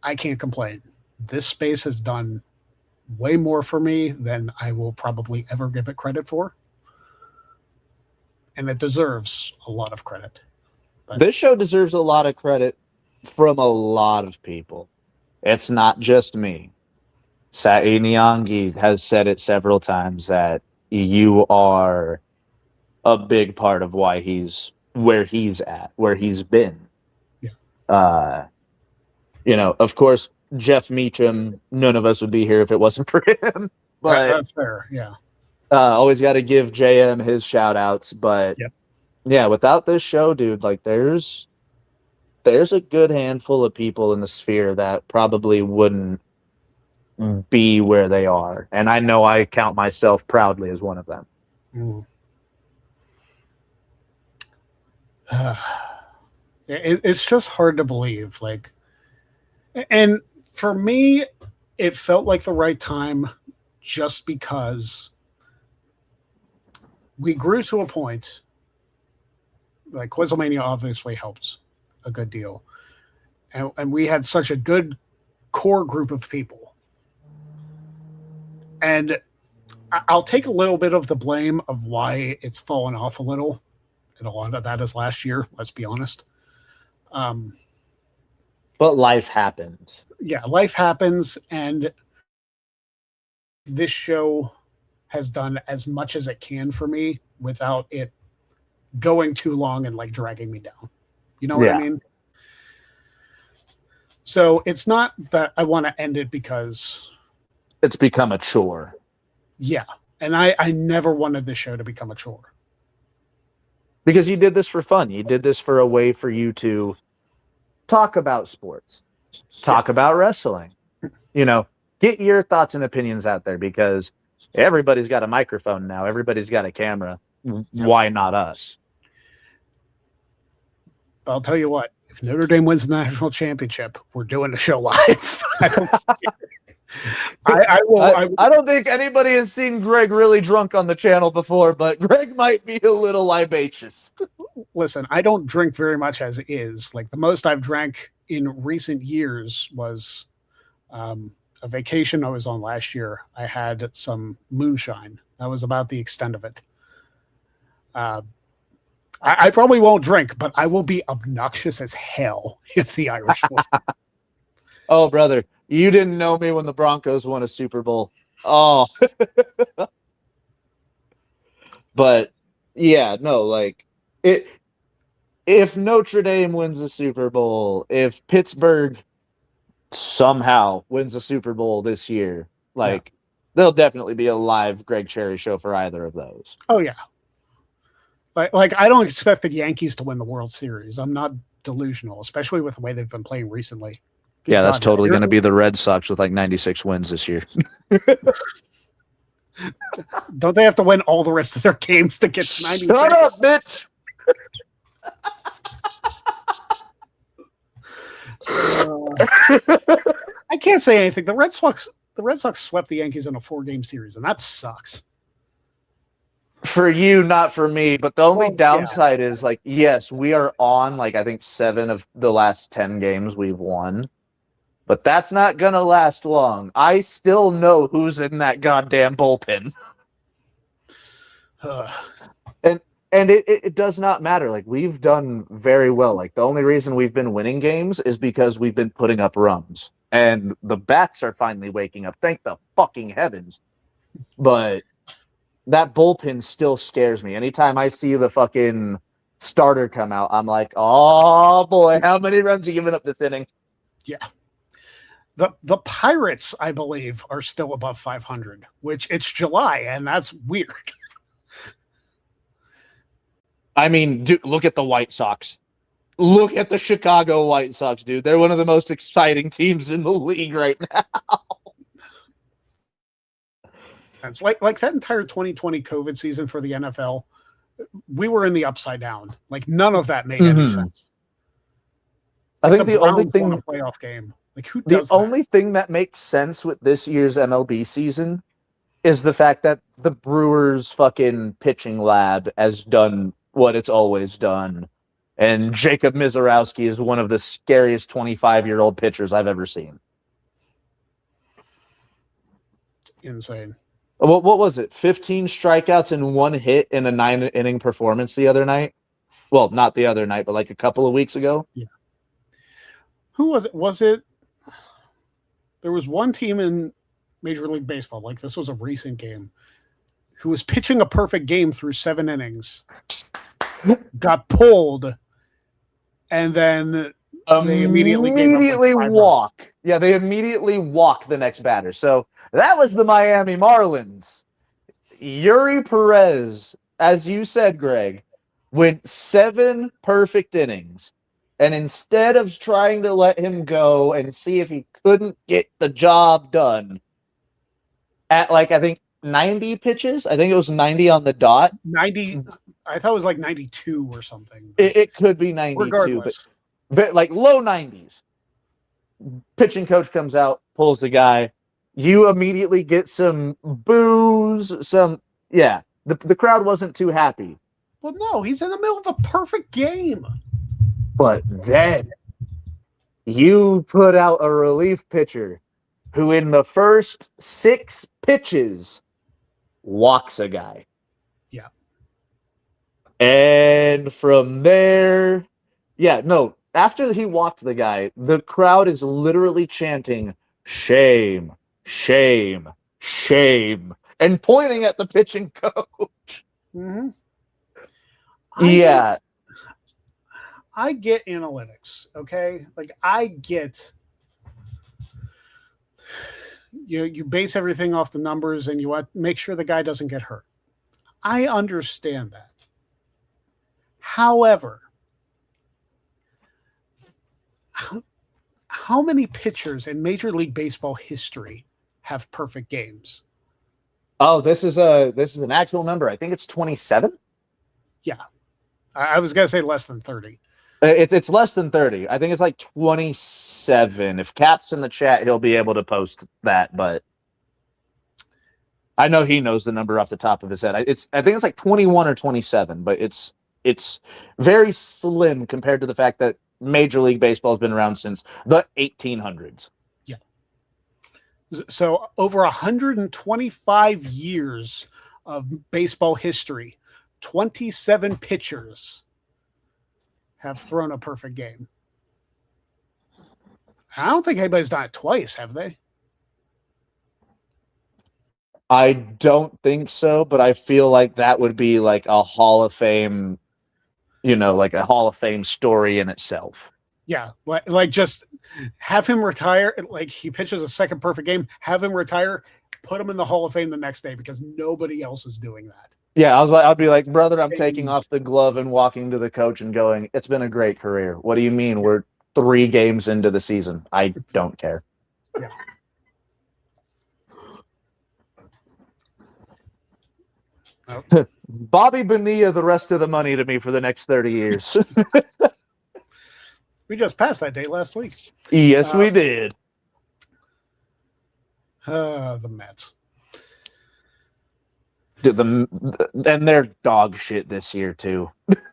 Speaker 1: I can't complain. This space has done way more for me than I will probably ever give it credit for. And it deserves a lot of credit.
Speaker 2: But this show deserves a lot of credit from a lot of people. It's not just me. Sai Nyangi has said it several times that you are a big part of why he's where he's at, where he's been.
Speaker 1: Yeah.
Speaker 2: Of course, Jeff Meacham, none of us would be here if it wasn't for him. But
Speaker 1: that's fair, yeah.
Speaker 2: Always got to give JM his shout outs. But yeah, without this show, dude, like there's a good handful of people in the sphere that probably wouldn't be where they are. And I know I count myself proudly as one of them.
Speaker 1: It's just hard to believe. And for me, it felt like the right time just because we grew to a point, like Quizzlemania obviously helped a good deal. And we had such a good core group of people. And I'll take a little bit of the blame of why it's fallen off a little. And a lot of that is last year, let's be honest.
Speaker 2: But life happens.
Speaker 1: Yeah, life happens. And this show has done as much as it can for me without it going too long and dragging me down. You know what I mean? So it's not that I want to end it because
Speaker 2: it's become a chore.
Speaker 1: Yeah. And I never wanted this show to become a chore.
Speaker 2: Because you did this for fun. You did this for a way for you to talk about sports, talk about wrestling, get your thoughts and opinions out there, because everybody's got a microphone now. Everybody's got a camera. Why not us?
Speaker 1: I'll tell you what, if Notre Dame wins the national championship, we're doing the show live. I
Speaker 2: don't think anybody has seen Greg really drunk on the channel before, but Greg might be a little libatious.
Speaker 1: Listen, I don't drink very much as is. Like, the most I've drank in recent years was a vacation I was on last year. I had some moonshine. That was about the extent of it. I probably won't drink, but I will be obnoxious as hell if the Irish win.
Speaker 2: Oh, brother, you didn't know me when the Broncos won a Super Bowl. Oh. But, yeah, no, like, if Notre Dame wins a Super Bowl, if Pittsburgh somehow wins a Super Bowl this year, like, there'll definitely be a live Greg Cherry show for either of those.
Speaker 1: Oh, yeah. Like I don't expect the Yankees to win the World Series. I'm not delusional, especially with the way they've been playing recently.
Speaker 2: Yeah, that's totally going to be the Red Sox with like 96 wins this year.
Speaker 1: Don't they have to win all the rest of their games to get to 96?
Speaker 2: Shut up, bitch!
Speaker 1: I can't say anything. The Red Sox swept the Yankees in a 4-game series, and that sucks.
Speaker 2: For you, not for me. But the only downside is, like, yes, we are on, like, I think 7 of the last 10 games we've won. But that's not going to last long. I still know who's in that goddamn bullpen. And it does not matter. Like, we've done very well. Like, the only reason we've been winning games is because we've been putting up runs. And the bats are finally waking up. Thank the fucking heavens. But that bullpen still scares me. Anytime I see the fucking starter come out, I'm like, oh boy, how many runs are you giving up this inning?
Speaker 1: Yeah. The Pirates, I believe, are still above 500, which it's July, and that's weird.
Speaker 2: I mean, dude, look at the White Sox. Look at the Chicago White Sox, dude. They're one of the most exciting teams in the league right now.
Speaker 1: It's like that entire 2020 COVID season for the NFL. We were in the upside down. Like, none of that made any sense.
Speaker 2: I think the only thing
Speaker 1: won a playoff game. Like, who does
Speaker 2: the only thing that makes sense with this year's MLB season is the fact that the Brewers' fucking pitching lab has done what it's always done, and Jacob Mizorowski is one of the scariest 25-year-old pitchers I've ever seen.
Speaker 1: Insane.
Speaker 2: What was it? 15 strikeouts and 1 hit in a 9-inning performance the other night? Well, not the other night, but like a couple of weeks ago.
Speaker 1: Yeah. Who was it? Was it? There was one team in Major League Baseball, like this was a recent game, who was pitching a perfect game through 7 innings, got pulled, and then they immediately
Speaker 2: walk. Yeah, they immediately walk the next batter. So that was the Miami Marlins. Yuri Perez, as you said, Greg, went 7 perfect innings. And instead of trying to let him go and see if he couldn't get the job done at, like, I think 90 pitches, I think it was 90 on the dot.
Speaker 1: 90, I thought it was like 92 or something.
Speaker 2: It could be 92.
Speaker 1: Regardless.
Speaker 2: But like low 90s. Pitching coach comes out, pulls the guy. You immediately get some boos, the crowd wasn't too happy.
Speaker 1: Well, no, he's in the middle of a perfect game.
Speaker 2: But then you put out a relief pitcher who in the first 6 pitches walks a guy.
Speaker 1: Yeah.
Speaker 2: And from there, after he walked the guy, the crowd is literally chanting, "Shame, shame, shame," and pointing at the pitching coach.
Speaker 1: Mm-hmm. I get analytics, okay? Like, I get you base everything off the numbers and you want to make sure the guy doesn't get hurt. I understand that. However, how many pitchers in Major League Baseball history have perfect games?
Speaker 2: Oh, this is an actual number. I think it's 27.
Speaker 1: Yeah, I was gonna say less than 30.
Speaker 2: It's less than 30. I think it's like 27. If Cap's in the chat, he'll be able to post that, but I know he knows the number off the top of his head. I think it's like 21 or 27, but it's very slim compared to the fact that Major League Baseball has been around since the 1800s.
Speaker 1: Yeah. So over 125 years of baseball history, 27 pitchers have thrown a perfect game. I don't think anybody's done it twice, have they?
Speaker 2: I don't think so, but I feel like that would be like a Hall of Fame, like a Hall of Fame story in itself.
Speaker 1: Yeah, like just have him retire. Like he pitches a second perfect game, have him retire, put him in the Hall of Fame the next day because nobody else is doing that.
Speaker 2: Yeah, I'd be like, brother, I'm taking off the glove and walking to the coach and going, it's been a great career. What do you mean? We're 3 games into the season. I don't care.
Speaker 1: Yeah. Oh.
Speaker 2: Bobby Bonilla the rest of the money to me for the next 30 years.
Speaker 1: We just passed that date last week.
Speaker 2: Yes, we did.
Speaker 1: The Mets.
Speaker 2: Dude, and they're dog shit this year too.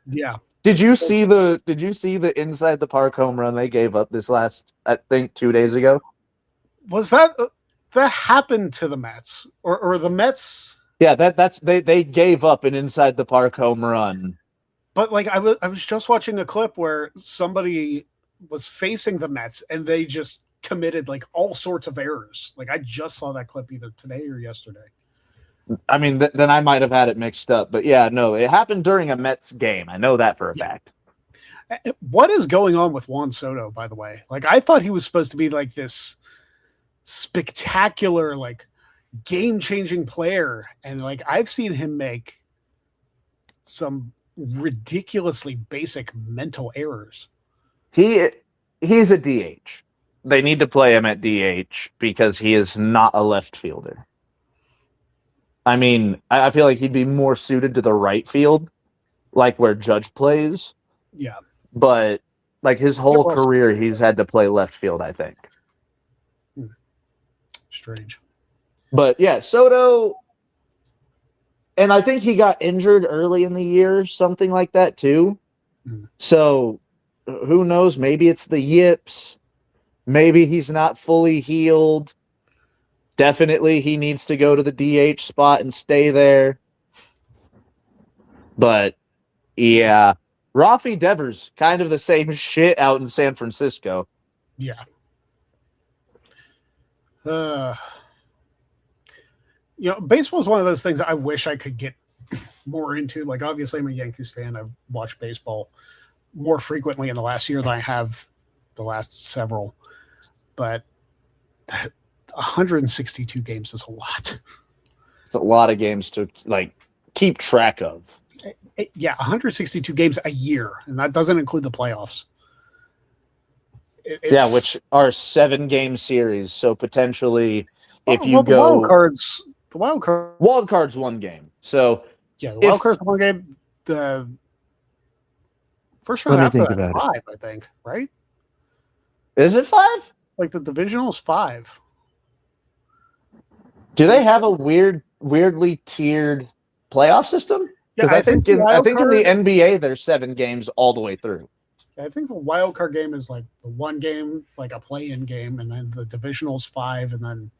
Speaker 1: Yeah.
Speaker 2: Did you see the inside the park home run they gave up this last, I think, 2 days ago?
Speaker 1: Was that happened to the Mets or the Mets?
Speaker 2: Yeah, they gave up an inside the park home run.
Speaker 1: But like I was just watching a clip where somebody was facing the Mets and they just committed like all sorts of errors. Like I just saw that clip either today or yesterday.
Speaker 2: I mean, then I might have had it mixed up. But yeah, no, it happened during a Mets game. I know that for a fact.
Speaker 1: What is going on with Juan Soto, by the way? Like I thought he was supposed to be like this spectacular, like game-changing player. And like I've seen him make some ridiculously basic mental errors.
Speaker 2: He's a DH. They need to play him at DH because he is not a left fielder. I mean, I feel like he'd be more suited to the right field, like where Judge plays.
Speaker 1: Yeah.
Speaker 2: But like his whole career, he's had to play left field, I think.
Speaker 1: Strange.
Speaker 2: But yeah, Soto, and I think he got injured early in the year, something like that too. So who knows? Maybe it's the yips. Maybe he's not fully healed. Definitely he needs to go to the DH spot and stay there. But yeah, Rafi Devers, kind of the same shit out in San Francisco.
Speaker 1: Yeah. Baseball is one of those things I wish I could get more into. Like, obviously, I'm a Yankees fan. I've watched baseball more frequently in the last year than I have the last several. But 162 games is a lot.
Speaker 2: It's a lot of games to like keep track of.
Speaker 1: Yeah, 162 games a year, and that doesn't include the playoffs.
Speaker 2: Yeah, which are 7-game series. So potentially, if you
Speaker 1: the
Speaker 2: go
Speaker 1: wild
Speaker 2: card's 1 game. So
Speaker 1: yeah, the wild card's 1 game. The first round after that, 5, I think. Right?
Speaker 2: Is it 5?
Speaker 1: Like the divisional's 5.
Speaker 2: Do they have a weirdly tiered playoff system? Because
Speaker 1: Yeah,
Speaker 2: I think in the NBA there's 7 games all the way through.
Speaker 1: I think the wild card game is like the 1 game, like a play-in game, and then the divisional's 5, and then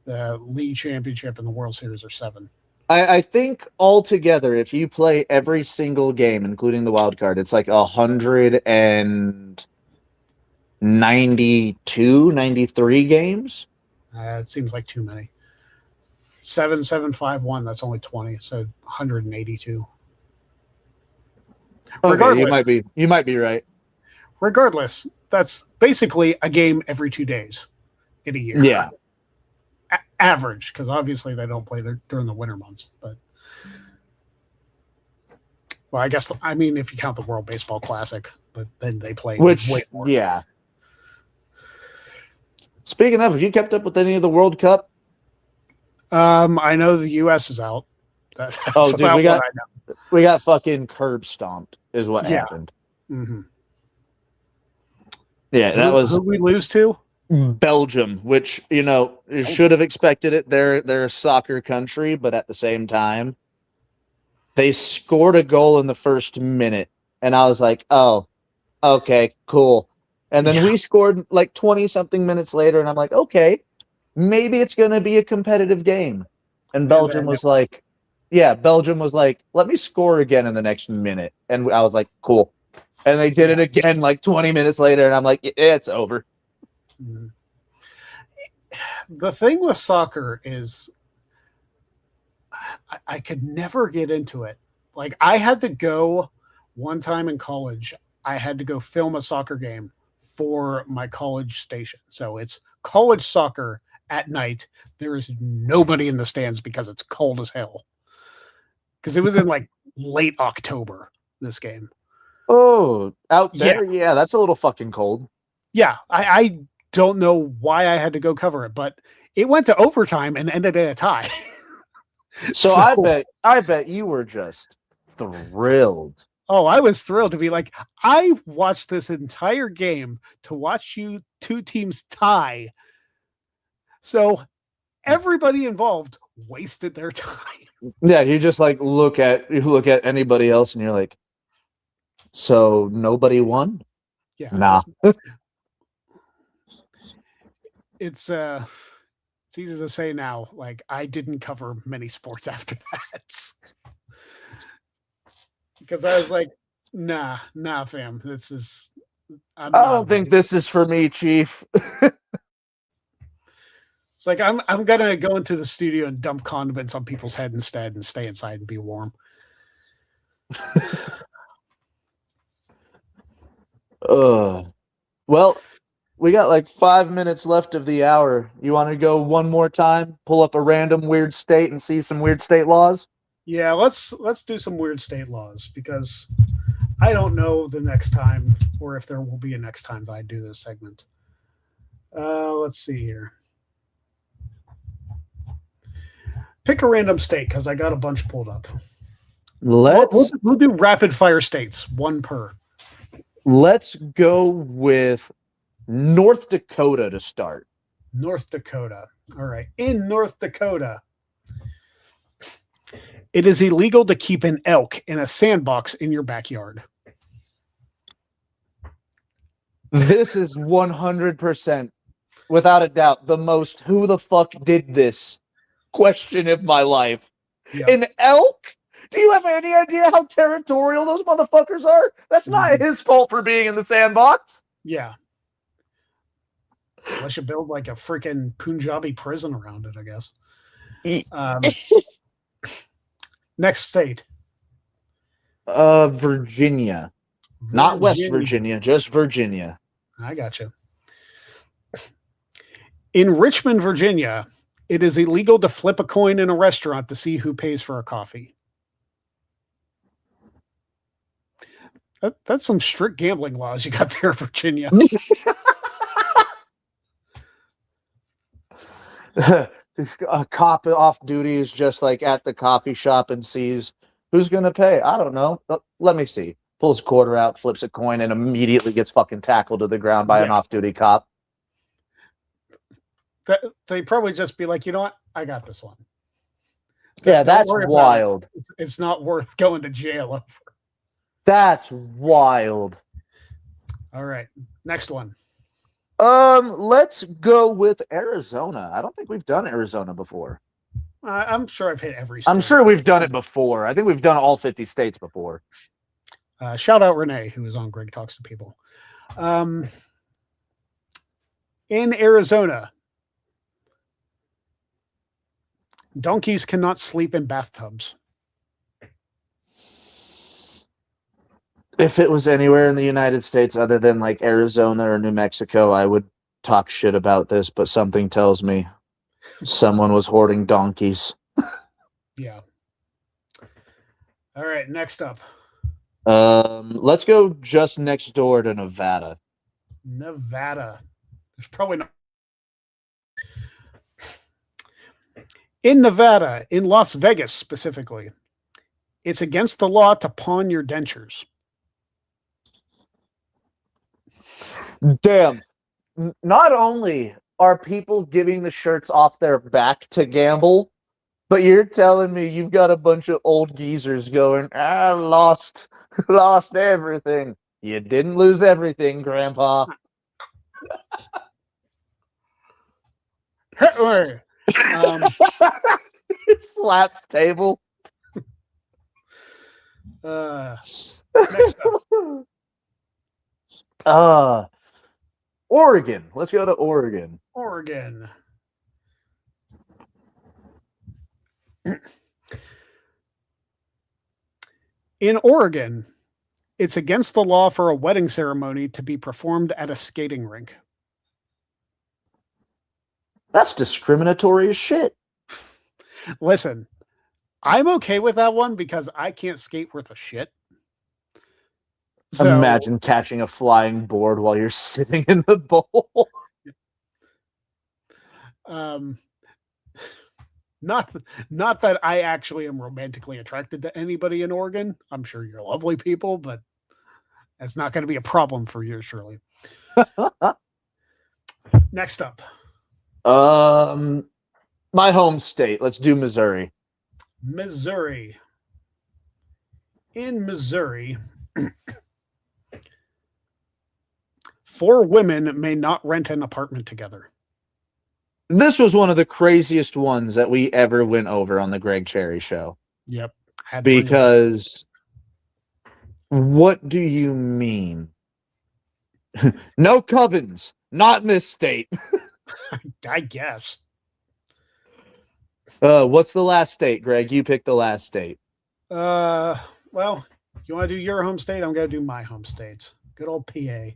Speaker 1: the league championship and the World Series are 7.
Speaker 2: I think altogether, if you play every single game, including the wild card, it's like 192, 93 games.
Speaker 1: It seems like too many. 7, 7, 5, 1. That's only 20, so 182.
Speaker 2: Okay, you might be right.
Speaker 1: Regardless, that's basically a game every 2 days in a year.
Speaker 2: Yeah.
Speaker 1: Average, because obviously they don't play during the winter months. But Well, I guess if you count the World Baseball Classic, but then they play
Speaker 2: Which,
Speaker 1: way more.
Speaker 2: yeah. Speaking of, have you kept up with any of the World Cup?
Speaker 1: I know the U.S. is out. That's
Speaker 2: dude,
Speaker 1: about what I know.
Speaker 2: We got fucking curb stomped, is what happened.
Speaker 1: Mm-hmm.
Speaker 2: Yeah, that was
Speaker 1: who we lose to.
Speaker 2: Belgium, which you should have expected it. They're a soccer country, but at the same time, they scored a goal in the first minute, and I was like, "Oh, okay, cool." And then we scored like 20-something minutes later, and I'm like, "Okay, maybe it's going to be a competitive game." And Belgium was like, Belgium was like, "Let me score again in the next minute." And I was like, "Cool." And they did it again like 20 minutes later, and I'm like, "It's over."
Speaker 1: The thing with soccer is I could never get into it. Like, I had to go one time in college. I had to go film a soccer game for my college station. So it's college soccer at night. There is nobody in the stands because it's cold as hell. Because it was in like late October, this game.
Speaker 2: Oh, out there? Yeah, that's a little fucking cold.
Speaker 1: Yeah, I don't know why I had to go cover it, but it went to overtime and ended in a tie.
Speaker 2: So I bet you were just thrilled.
Speaker 1: Oh, I was thrilled to be like, I watched this entire game to watch you two teams tie. So everybody involved wasted their time.
Speaker 2: Yeah, you just like look at anybody else and you're like, so nobody won?
Speaker 1: Yeah.
Speaker 2: Nah.
Speaker 1: It's easy to say now. Like, I didn't cover many sports after that. Because I was like, nah, fam. This is
Speaker 2: I don't think this is for me, Chief.
Speaker 1: It's like I'm gonna go into the studio and dump condiments on people's head instead and stay inside and be warm.
Speaker 2: Well, we got like 5 minutes left of the hour. You want to go one more time? Pull up a random weird state and see some weird state laws?
Speaker 1: Yeah, let's do some weird state laws, because I don't know the next time, or if there will be a next time that I do this segment. Let's see here. Pick a random state, because I got a bunch pulled up. We'll do rapid fire states, one per.
Speaker 2: Let's go with North Dakota to start.
Speaker 1: North Dakota. All right. In North Dakota, it is illegal to keep an elk in a sandbox in your backyard.
Speaker 2: This is 100%, without a doubt, the most who the fuck did this question of my life. Yeah. An elk? Do you have any idea how territorial those motherfuckers are? That's not his fault for being in the sandbox.
Speaker 1: Yeah. I should build like a freaking Punjabi prison around it, I guess. Next state.
Speaker 2: Virginia. Not West Virginia, just Virginia.
Speaker 1: I got you. In Richmond, Virginia, it is illegal to flip a coin in a restaurant to see who pays for a coffee. That's some strict gambling laws you got there, Virginia.
Speaker 2: A cop off duty is just like at the coffee shop and sees who's going to pay. I don't know. Let me see. Pulls a quarter out, flips a coin, and immediately gets fucking tackled to the ground by an off-duty cop.
Speaker 1: They probably just be like, you know what? I got this one.
Speaker 2: Yeah, that's wild.
Speaker 1: It's not worth going to jail over.
Speaker 2: That's wild.
Speaker 1: All right. Next one.
Speaker 2: Let's go with Arizona. I don't think we've done Arizona before.
Speaker 1: I'm sure I've hit every state.
Speaker 2: I'm sure we've done it before. I think we've done all 50 states before.
Speaker 1: Shout out Renee, who is on Greg Talks to People. In Arizona, donkeys cannot sleep in bathtubs.
Speaker 2: If it was anywhere in the United States other than like Arizona or New Mexico, I would talk shit about this, but something tells me someone was hoarding donkeys.
Speaker 1: Yeah. All right, next up.
Speaker 2: Let's go just next door to Nevada.
Speaker 1: Nevada. There's probably not. In Nevada, in Las Vegas specifically, it's against the law to pawn your dentures.
Speaker 2: Damn. Not only are people giving the shirts off their back to gamble, but you're telling me you've got a bunch of old geezers going, lost everything. You didn't lose everything, Grandpa. Slaps table.
Speaker 1: Next up.
Speaker 2: Oregon. Let's go to Oregon.
Speaker 1: Oregon. In Oregon, it's against the law for a wedding ceremony to be performed at a skating rink.
Speaker 2: That's discriminatory as shit.
Speaker 1: Listen, I'm okay with that one because I can't skate worth a shit.
Speaker 2: So, imagine catching a flying board while you're sitting in the bowl.
Speaker 1: Not that I actually am romantically attracted to anybody in Oregon. I'm sure you're lovely people, but that's not going to be a problem for you, surely. Next up.
Speaker 2: My home state. Let's do Missouri.
Speaker 1: Missouri. In Missouri, 4 women may not rent an apartment together.
Speaker 2: This was one of the craziest ones that we ever went over on the Greg Cherry Show.
Speaker 1: Yep.
Speaker 2: Because what do you mean? No covens. Not in this state.
Speaker 1: I guess.
Speaker 2: What's the last state, Greg? You pick the last state.
Speaker 1: Well, you want to do your home state? I'm going to do my home state. Good old PA.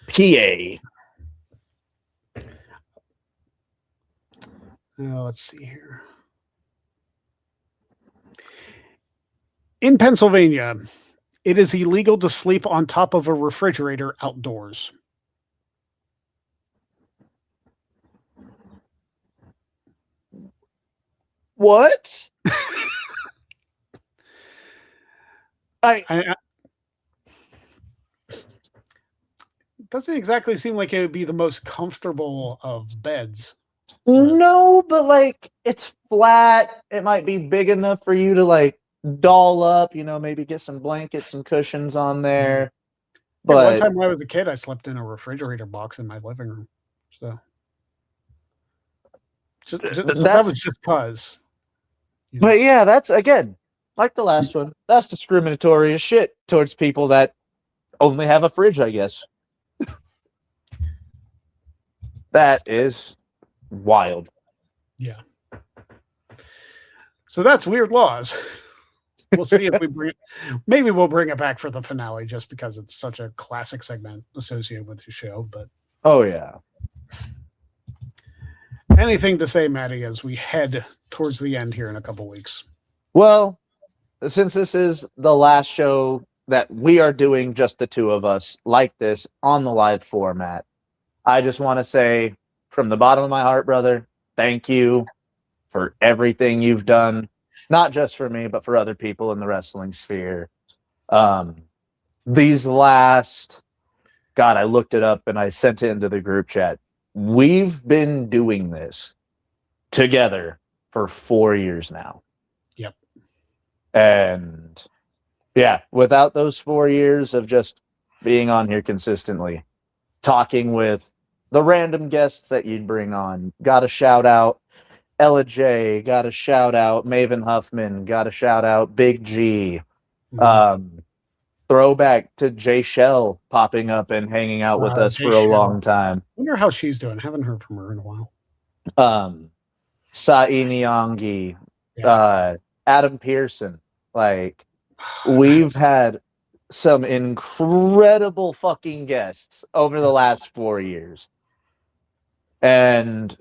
Speaker 2: PA.
Speaker 1: Let's see here. In Pennsylvania, it is illegal to sleep on top of a refrigerator outdoors.
Speaker 2: What?
Speaker 1: Doesn't exactly seem like it would be the most comfortable of beds.
Speaker 2: No, but like it's flat. It might be big enough for you to like doll up, maybe get some blankets, some cushions on there.
Speaker 1: But one time when I was a kid, I slept in a refrigerator box in my living room. So that was just cause.
Speaker 2: But yeah, that's again, like the last one, that's discriminatory as shit towards people that only have a fridge, I guess. That is wild.
Speaker 1: Yeah. So that's weird laws. We'll see if we bring it. Maybe we'll bring it back for the finale just because it's such a classic segment associated with the show. But
Speaker 2: oh yeah.
Speaker 1: Anything to say, Matty, as we head towards the end here in a couple weeks?
Speaker 2: Well, since this is the last show that we are doing just the two of us like this on the live format, I just want to say from the bottom of my heart, brother, thank you for everything you've done, not just for me, but for other people in the wrestling sphere. These last, God, I looked it up and I sent it into the group chat. We've been doing this together for 4 years now.
Speaker 1: Yep.
Speaker 2: And yeah, without those 4 years of just being on here consistently, talking with the random guests that you'd bring on, got to shout out Ella J, got to shout out Maven Huffman, got to shout out Big G. Mm-hmm. Throwback to Jay Shell popping up and hanging out with us for a long time.
Speaker 1: I wonder how she's doing. I haven't heard from her in a while.
Speaker 2: Sai Niyangi, Adam Pearson. Like, we've had some incredible fucking guests over the last 4 years. And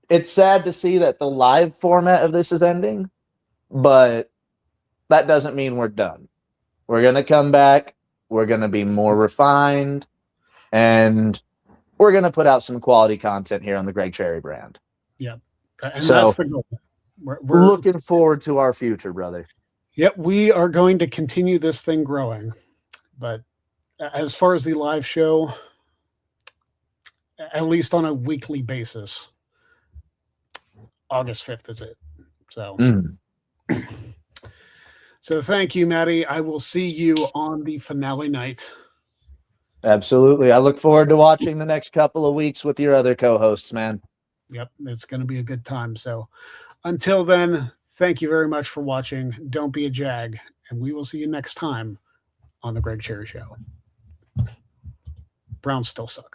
Speaker 2: it's sad to see that the live format of this is ending, but that doesn't mean we're done. We're going to come back. We're going to be more refined. And we're going to put out some quality content here on the Greg Cherry brand.
Speaker 1: Yeah. And
Speaker 2: so,
Speaker 1: that's the goal. We're
Speaker 2: looking forward to our future, brother.
Speaker 1: Yep. We are going to continue this thing growing. But as far as the live show, at least on a weekly basis, August 5th is it. So, so thank you, Matty. I will see you on the finale night.
Speaker 2: Absolutely. I look forward to watching the next couple of weeks with your other co-hosts, man.
Speaker 1: Yep. It's going to be a good time. So until then, thank you very much for watching. Don't be a jag. And we will see you next time on the Greg Cherry Show. Browns still suck.